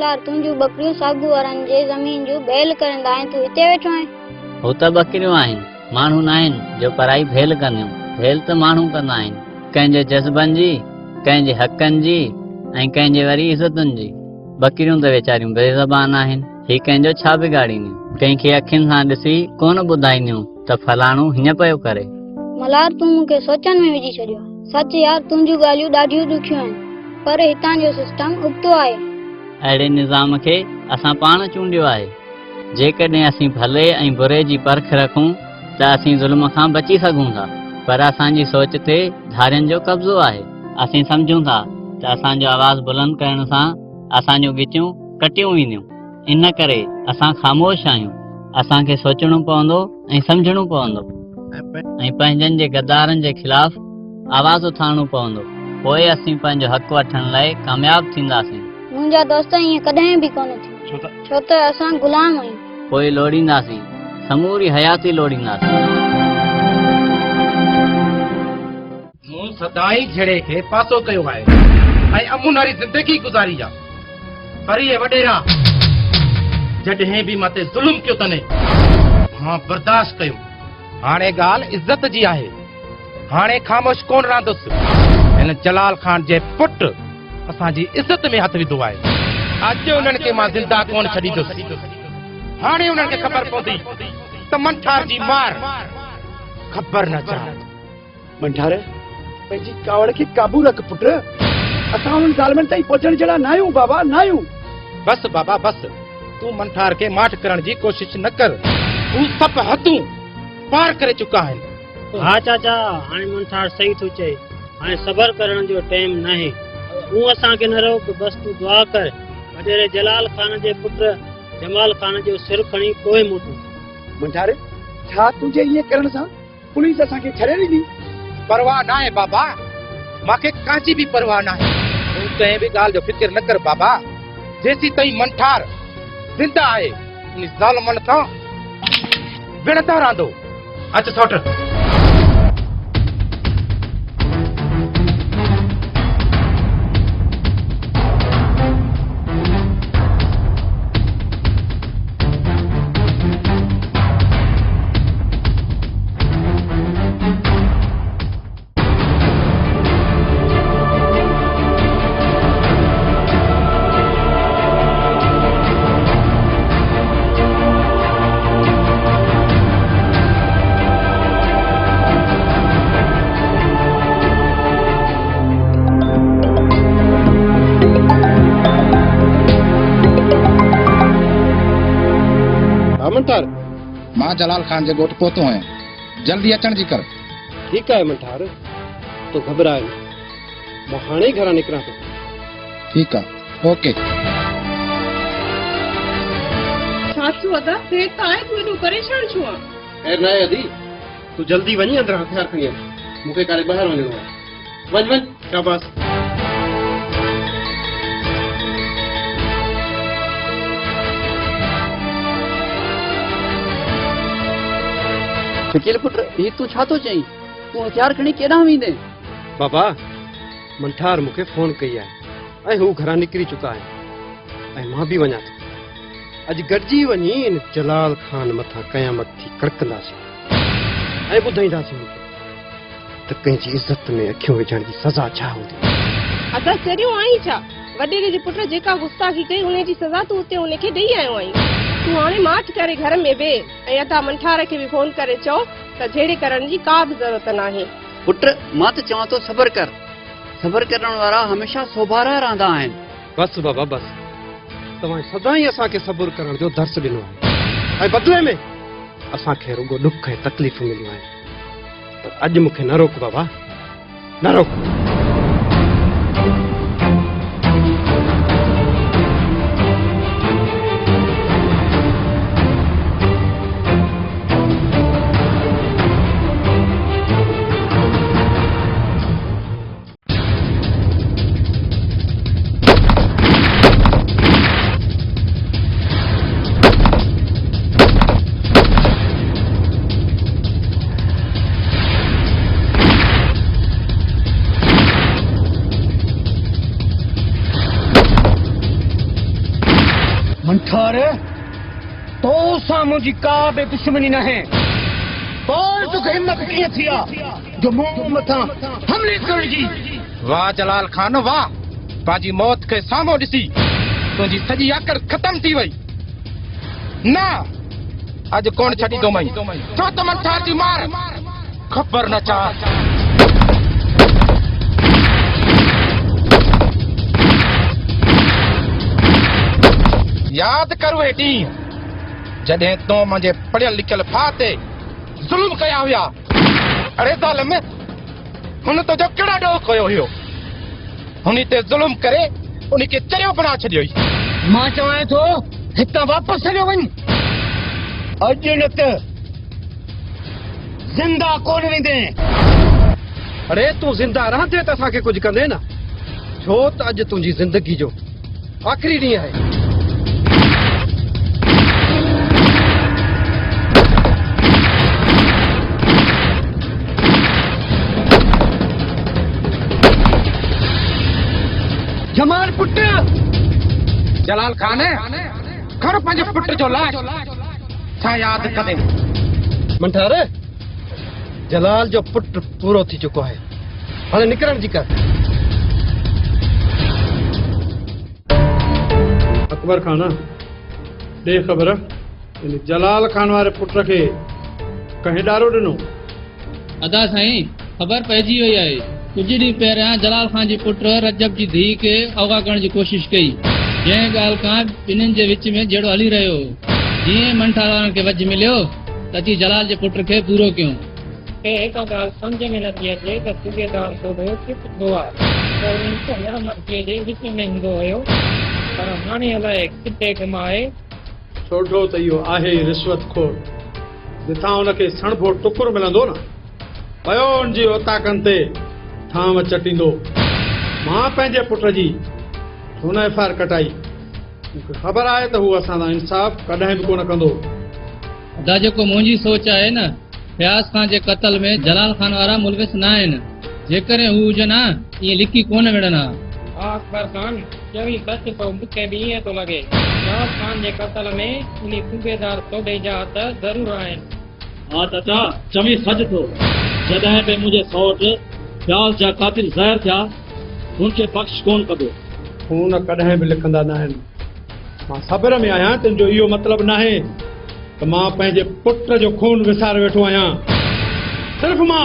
मल्हार तुंहिंजूं बकरियूं सागू वारनि जे ज़मीन जूं बेल करंदा आहिनि, तूं हिते वेठो आहीं। हो त बकरियूं आहिनि, माण्हू न आहिनि जो पराई भेल कंदियूं। भेल त माण्हू कंदा आहिनि, कंहिंजे जज़्बनि जी, कंहिंजे हक़नि जी ऐं कंहिंजे वरी इज़तुनि जी। बकरियूं त वीचारियूं बेज़बान आहिनि, ही कंहिंजो छा बिगाड़ींदियूं। कंहिंखे अखियुनि सां ॾिसी कोन ॿुधाईंदियूं त फलाणो हीअं पियो करे। मल्हार तूं मूंखे सोचनि में विझी छॾियो। सच यार, तुंहिंजूं ॻाल्हियूं ॾाढियूं ॾुखियूं आहिनि, पर हितां जो सिस्टम उबतो आहे। अहिड़े निज़ाम खे असां पाण चूंडियो आहे। जेकॾहिं असीं भले ऐं बुरे जी परख रखूं त असीं ज़ुल्म खां बची सघूं था, पर असांजी सोच ते धारियुनि जो कब्ज़ो आहे। असीं सम्झूं था त असांजो आवाज़ बुलंद करण सां असांजूं गिचियूं कटियूं वेंदियूं। इन करे असां ख़ामोश आहियूं। असांखे सोचणो पवंदो ऐं सम्झणो पवंदो ऐं पंहिंजनि जे गद्दारनि जे ख़िलाफ़ आवाज़ उथारणो पवंदो। पोइ असीं पंहिंजो हक़ वठण लाइ कामयाब थींदासीं। मुंहिंजा दोस्त ईअं कॾहिं बि कोन थियूं, छो त असां ग़ुलाम आहियूं। पोइ लोड़ींदासीं, समूरी हयाती लोड़ींदासीं। मूं सदाई झेड़े खे पासो कयो आहे ऐं अमून वारी ज़िंदगी गुज़ारी आहे, पर इहे वॾेरा जॾहिं बि मथे ज़ुल्म कयो तने मां बर्दाश्त कयो। हाणे ॻाल्हि इज़त जी आहे, हाणे ख़ामोश कोन रहंदुसि। हिन जलाल खान जे पुट असांजी इज़त में हथ विधो आहे। अॼु उन्हनि खे मां ज़िंदा कोन छॾींदुसि। हाणे उन्हनि खे ख़बर पवंदी त मंठार जी मार ख़बर न चाह। मंठार पंहिंजी कावड़ खे काबू रख पुट, असां उन्हनि ज़ालिमनि ताईं पहुचण जहिड़ा न आहियूं बाबा, न आहियूं। बस बाबा बस, तूं मंठार खे माठ करण जी कोशिश न कर। तूं सभु हदूं पार करे चुका आहिनि। हाँ चाचा, हाणे मंठार सही थो चए। हाणे सबर करण जो टाइम न आहे। तूं असांखे न रोक, बस तूं दुआ कर। वॾेरे जलाल खान जे पुट जमाल खान जो सिर खणी कोई मोटो। मंठार छा तुंहिंजे ईअं करण सां पुलिस असांखे छॾे ॾींदी? परवाह न आहे बाबा, मूंखे कांची बि परवाह न आहे। तूं कंहिं बि ॻाल्हि जो फिक्र न कर बाबा। जेसीं ताईं मंठार ज़िंदा आहे इन ज़ालिमनि सां विणंदा रहंदो। अच सौट। मंठार मां जलाल खान जे ॻोठ पहुतो आहियां, जल्दी अचण जी कर। ठीकु आहे मंठार, तूं घबराए न, मां हाणे ई घरां निकिरां थो। ठीकु आहे, ओके। छा थियो अदा? देर त आहे, तूं एॾो परेशान छो आहे? खैर न आहे अदी, तूं जल्दी वञी अंदरि हथियार खणी अच, मूंखे काॾे ॿाहिरि वञिणो आहे। वञ वञ, शाबाश। शकील पुट, ही तूं छा थो चईं? तूं हथियार खणी केॾांहुं वेंदे? बाबा, मंठार मूंखे फोन कई आहे ऐं हू घरां निकिरी चुका आहिनि ऐं मां बि वञा थो। अॼु गॾिजी वञी इन जलाल खान मथां क़यामत थी कड़कंदासीं ऐं ॿुधाईंदासीं त कंहिंजी इज़त में अखियूं विझण जी सज़ा छा हूंदी। अदा चरियो आई छा? वॾेरे जे पुट जेका गुस्ताखी कई उन जी सज़ा तूं उते उनखे ॾेई आयो आहीं। तूं हाणे माठ करे घर में वेह ऐं अदा मंठार खे बि फोन करे चओ त झेड़े करण जी का बि ज़रूरत नाहे। पुट, मां त चवां थो सबर कर। सबर करण वारा हमेशा सोभारा रहंदा आहिनि। बस बाबा बस, तव्हां सदाईं असांखे सबुर करण जो दर्स ॾिनो आहे ऐं बदिले में असांखे रुगो ॾुख ऐं तकलीफ़ूं मिलियूं आहिनि। पर अॼु मूंखे न रोक बाबा, न रोक। मंठार तो सां मुंहिंजी का बि दुश्मनी न है और तोखे हिम्मत कीअं थी आहे जो मूं मथां हमले करण जी। वाह जलाल खान वाह, पंहिंजी मौत खे साम्हूं ॾिसी तुंहिंजी सॼी आकड़ ख़तम थी वई। न अॼु कोन छॾींदो मई, छो त मंठार जी मार ख़बर न छा। यादि कर उहे ॾींहं जॾहिं तूं मुंहिंजे पढ़ियल लिखियल भाउ ते ज़ुल्म कया हुया। अरे ज़ालिम, हुन तुंहिंजो कहिड़ा ॾोह खयो हुयो? हुन ते ज़ुल्म करे उन खे चरियो बणा छॾियो। मां चवां थो हितां वापसि हलियो वञ, अॼु न त ज़िंदा कोन वेंदे। अरे तूं ज़िंदा रहंदे त असांखे कुझु कंदे न, छो त अॼु तुंहिंजी ज़िंदगी जो आख़िरी ॾींहुं आहे। जमाल पुट जलाल खान खण पंहिंजे पुट जो लाश, छा यादि कदे? मंठार, जलाल जो पुट पूरो थी चुको आहे, हाणे निकिरण जी कर। अकबर खान ॾे ख़बर, इन जलाल खान वारे पुट खे कंहिं ॾारो ॾिनो? अदा साईं, ख़बर पइजी वई आहे। कुझु ॾींहं पहिरियां जलाल खान जी पुट रजब जी धीउ खे अगवा करण जी कोशिश कई, जंहिं ॻाल्हि खां ॿिन्हिनि जे विच में जहिड़ो हली रहियो हो। जीअं मंठार वारनि खे वज मिलियो त अची जलाल जे पुट खे पूरो कयूं। हिकु ॻाल्हि सम्झ में नथी अचे त सूबेदार सोढो किथे आहे, जे विच में ईंदो हुयो, पर हाणे अलाए किथे कमाए। सोढो त इहो आहे रिश्वतखोर, जिथां हुनखे सणभो टुकुर मिलंदो न, पयो हुनजी ओताकनि ते थाम चटींदो। मां पंहिंजे पुट जी हुन एफआईआर कटाई, मूंखे ख़बर आहे त हू असां सां इंसाफ़ कॾहिं बि कोन कंदो। अदा जेको मुंहिंजी सोच आहे न, फयाज़ खान जे क़त्ल में जलाल खान वारा मुलविस न आहिनि। जेकॾहिं हू हुजनि हा ईअं लिकी कोन विढ़नि हा। अकबर खान चवी सच तो मूंखे बि ईअं थो लॻे, जलाल खान जे क़त्ल में इन सूबेदार सोढे जा हथ ज़रूर आहिनि। हा चाचा, चवी सच थो। जॾहिं बि मुंहिंजे सौट फयाज़ जा कातिल ज़ाहिर थिया, हुनखे बख़्श कोन कबो। खून कॾहिं बि लिखंदा न आहिनि। मां सब्र में आहियां, तुंहिंजो इहो मतिलबु न आहे त मां पंहिंजे पुट जो खून विसारे वेठो आहियां। सिर्फ़ु मां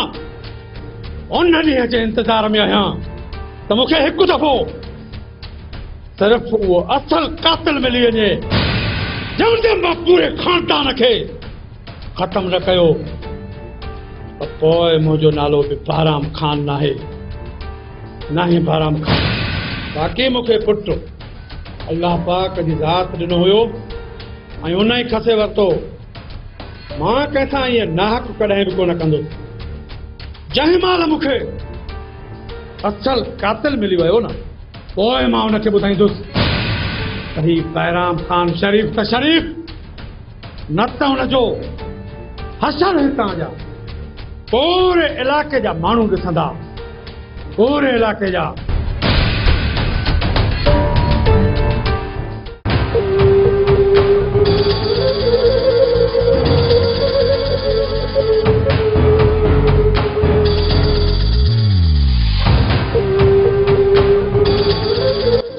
उन ॾींहं जे इंतज़ार में आहियां त मूंखे हिकु दफ़ो सिर्फ़ु उहो असल कातिल मिली वञे, जंहिंजे मां पूरे खानदान खे ख़तमु न कयो, त पोइ मुंहिंजो नालो बि बहराम खान न आहे बहराम खान। बाक़ी मूंखे पुट अल्लाह पाक जी ज़ात ॾिनो हुयो ऐं उन ई खसे वरितो। मां कंहिंसां ईअं नाहक कॾहिं बि कोन कंदो। जंहिं महिल मूंखे असल कातिल मिली वियो न, पोइ मां हुनखे ॿुधाईंदुसि त ही बहराम खान शरीफ़ त शरीफ़, न त हुनजो हशर हितां जा पूरे इलाइक़े जा माण्हू ॾिसंदा, पूरे इलाइक़े जा।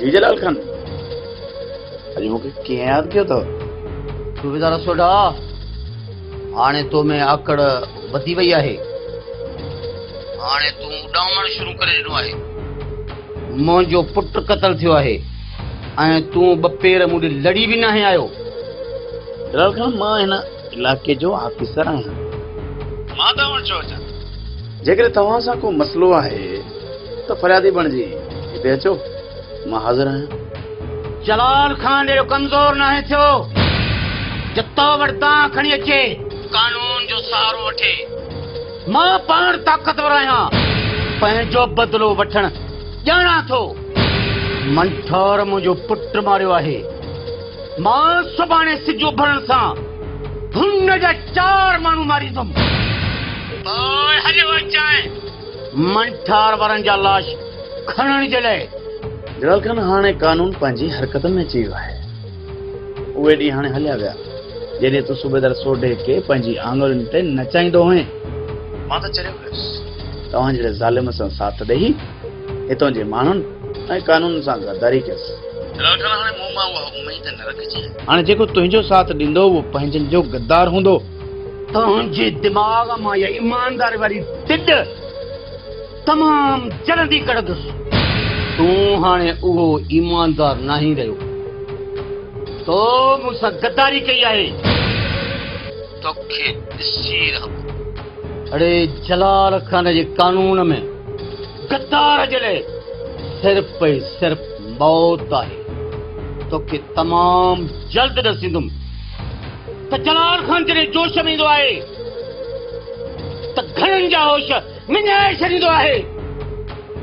जी जलाल खान, अॼु मूंखे कीअं यादि कयो अथव? सूबेदार सोढा, हाणे तो में आकड़ वधी वई आहे। हाणे तूं उॾामण शुरू करे ॾिनो आहे। मुंहिंजो पुटु क़त्ल थियो आहे ऐं तूं ॿ पेर मूं ॾे लड़ी बि न आयो। जलाल खान, मां हिन इलाइक़े जो ऑफिसर आहियां। मां तव्हां वटि छो अचां? जेकॾहिं तव्हां सां को मसइलो आहे त फरियादी बणिजी हिते अचो, मां हाज़िर आहियां। जलाल खान एॾो कमज़ोर न आहे थियो, जतो वरता खणी अचे, कानून जो सहारो वठे। मां पाण ताक़तवर आहियां, पंहिंजो बदिलो वठण ॼाणा थो। मंठार मुंहिंजो पुटु मारियो आहे। मां सुभाणे सिज उभरण सां हुन जा 4 माण्हू मारींदुमि। पोइ हलियो अचां मंठार वारनि जा लाश खणण जे लाइ। जलाल खान, हाणे कानून पंहिंजी हरकत में अची वियो आहे। उहे ॾींहं हाणे हलिया विया जॾहिं तूं सूबेदार सोढे खे पंहिंजी आङुरियुनि ते नचाईंदो हुएं। मां त चरियो कयुसि तव्हां जहिड़े ज़ालिम सां साथ ॾेई हितां जे माण्हुनि ऐं कानून सां गद्दारी कयसि। हाणे जेको तुंहिंजो साथ ॾींदो उहो पंहिंजनि जो गद्दार हूंदो। तुंहिंजे दिमाग़ मां इहा ईमानदारी वारी तिड तमामु जल्दी कढंदुसि। तूं हाणे उहो ईमानदार नहीं रहियो। तो मूंसां गद्दारी कई आहे। तोखे ॾिसी रहूं। अड़े जलाल खान जे कानून में गद्दार जे लाइ सिर्फ़ ऐं सिर्फ़ मौत आहे। तोखे तमामु जल्द ॾसींदुमि त जलाल खान जॾहिं जोश में ईंदो आहे त घणनि जा होश मिञाए छॾींदो आहे।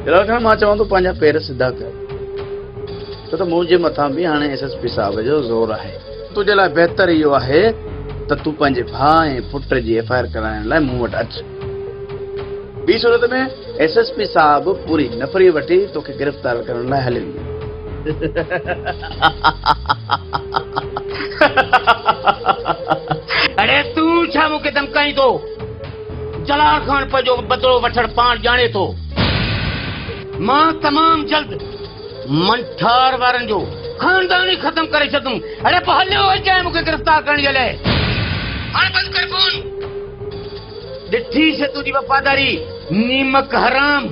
जलाल खान मां चवां थो पंहिंजा पेर सिधा कर छो त मुंहिंजे मथां बि हाणे SSP साहब जो ज़ोर आहे। तुंहिंजे लाइ बहितर इहो आहे त तूं पंहिंजे भाउ ऐं पुट जी FIR कराइण लाइ मूं वटि अचु। ॿी सूरत में SSP साहब पूरी नफ़री वठी तोखे गिरफ़्तार करण लाइ हली वेंदी। अरे तूं छा मूंखे धमकाईंदो? जलाल खान पंहिंजो बदिलो वठण पाण ॼाणे थो। मां तमामु जल्द मंठार वारनि जो खानदान ई ख़तम करे छॾंदुमि। अरे पोइ हलियो अचाए मूंखे गिरफ़्तार करण जे लाइ। हाणे बंदि कर फोन। ॾिठी से तुंहिंजी वफ़ादारी नीमक हराम।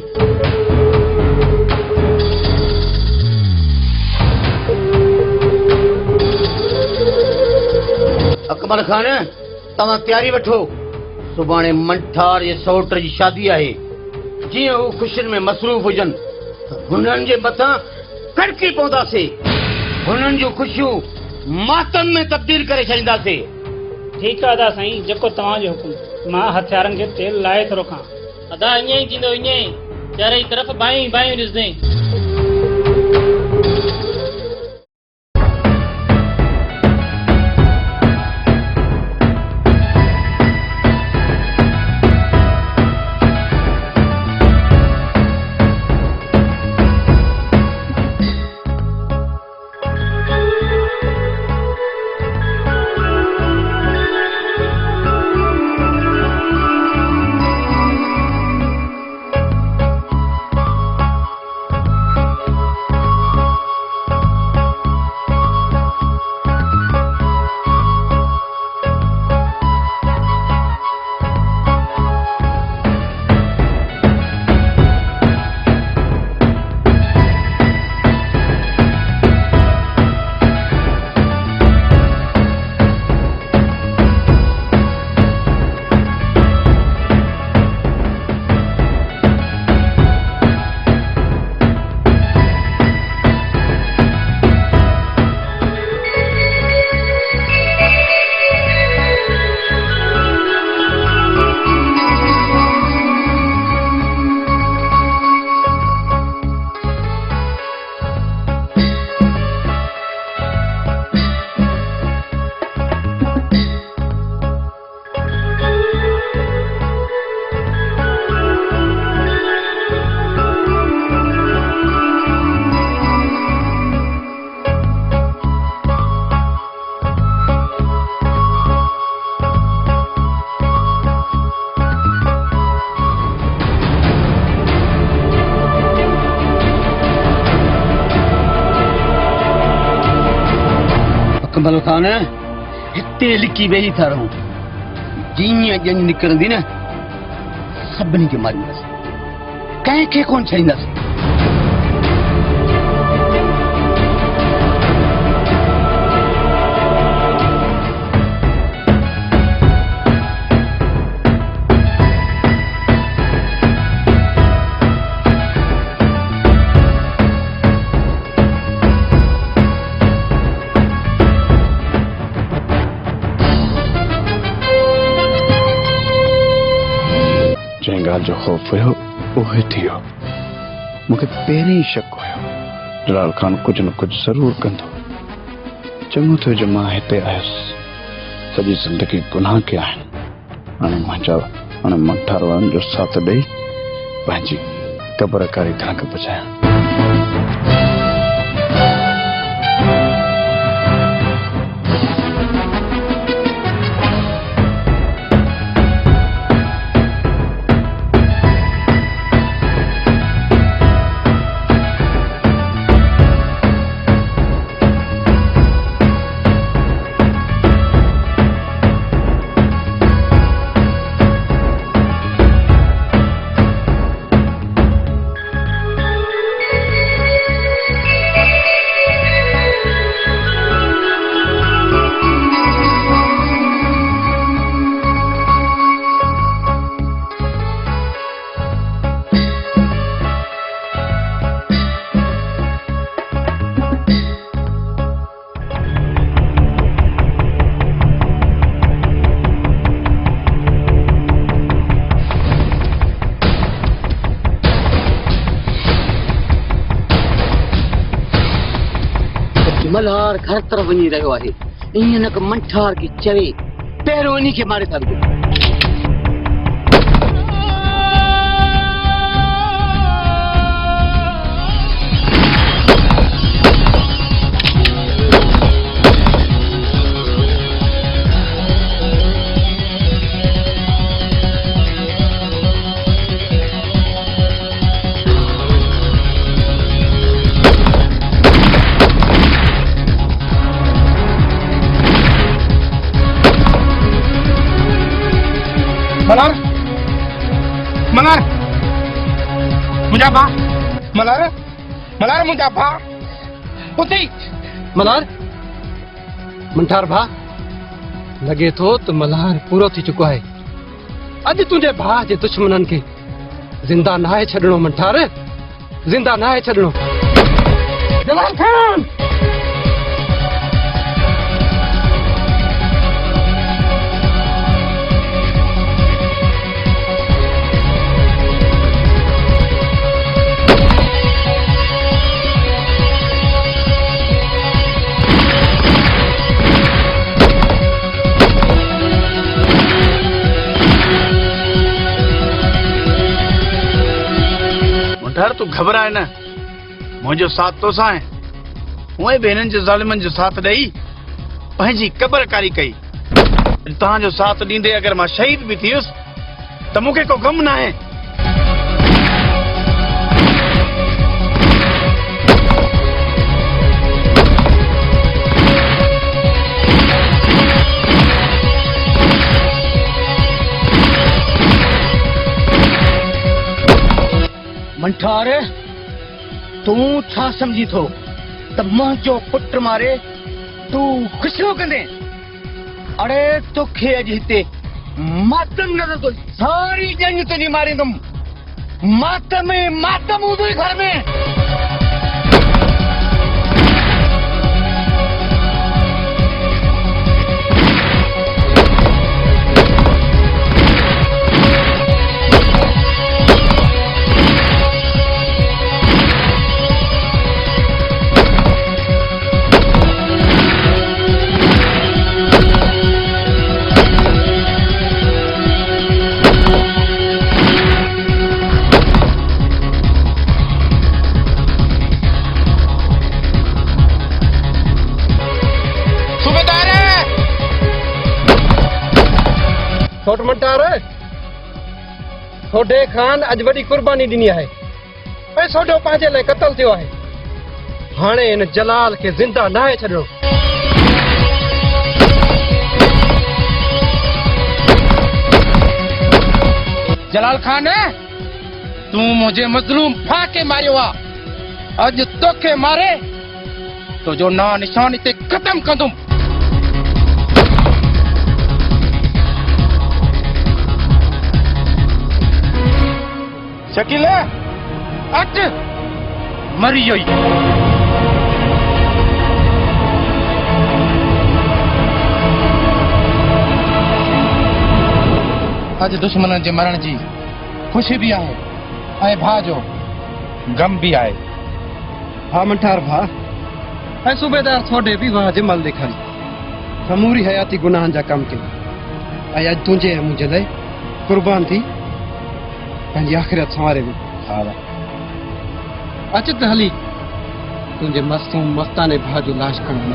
अकबर खान तव्हां तयारी वठो। सुभाणे मंठार जे सौट जी शादी आहे। जीअं हू ख़ुशियुनि में मसरूफ़ हुजनि त हुननि जे मथां कड़की पवंदासीं। हुननि जूं ख़ुशियूं मातम में तब्दील करे छॾींदासीं। ठीकु आहे अदा साईं, जेको तव्हांजो हुकुम। मां हथियारनि खे तेल लाहे थो रखां। अदा ईअं ई थींदो, ईअं ई चारई तरफ़ बायूं बायूं ॾिसंदे। अकबर खान हिते लिकी वेही था रहूं। जीअं ॼञ निकिरंदी न सभिनी खे मारींदासीं, कंहिंखे कोन छॾींदासीं। जो खौफ हुयो उहे थी वियो। मूंखे पहिरीं शक हुयो जलाल खान कुझु न कुझु ज़रूर कंदो। चङो थियो जो मां हिते आयुसि। सॼी ज़िंदगी गुनाह कया आहिनि। हाणे मंठार वारनि जो साथ ॾेई पंहिंजी क़ब्रकारी धाक बचायां। मल्हार घर तरफ वञी रहियो आहे। ईअं न क मंठार खे चवे पहिरियों इन्ही खे मारे सघिबो। मल्हार मल्हार मुंहिंजा भाउ मल्हार मल्हार मुंहिंजा भाउ उते मल्हार मंठार भा लगे थो त मल्हार पूरो थी चुको है। अज तुझे भा जे दुश्मनन के जिंदा नाहे छड़नो मंठार, जिंदा नाहे छड़नो। जलाल खान मंठार तू घबराए न, मुझो साथ तो सां आहे। उहे भेनन जे ज़ालिमन जो साथ ॾेई पंहिंजी कबरकारी कई। तव्हांजो साथ ॾींदे अगर मां शहीद भी थियुसि त मूंखे को गम न आहे। मंठार तू छा समझी थो त मुंहिंजो पुट मारे तू ख़ुशियो कंदे? अरे तोखे अॼु हिते मातम नज़र तो सारी जंग तुंहिंजी मारींदुमि। मातम मातम हूंदो घर में। छोट मंठार थोड़े खान अज वडी कुर्बानी ॾिनी आहे ऐं सोडो पंहिंजे लाइ क़तल थियो आहे। हाणे इन जलाल खे ज़िंदा नाहे छॾिणो। जलाल खान तू मुझे मजलूम भा के मारियो आहे। अज तोखे मारे तो जो ना निशान इते खत्म कंदुमि। शकील अच मरी वई। अज दुश्मन जे मरण जी खुशी भी आहे ऐं भा जो गम भी आहे। हा मंठार भा ऐं सूबेदार थोड़े भी वहां जमल ॾेखारी समूरी हयाती गुनाहनि जा कम कई ऐं अॼु तुंहिंजे ऐं मुंहिंजे लाइ कुर्बान थी पंहिंजी आख़िरत संवारे बि। अच त हली तुंहिंजे मस्तूम मस्ताने भाउ जो लाश खणण।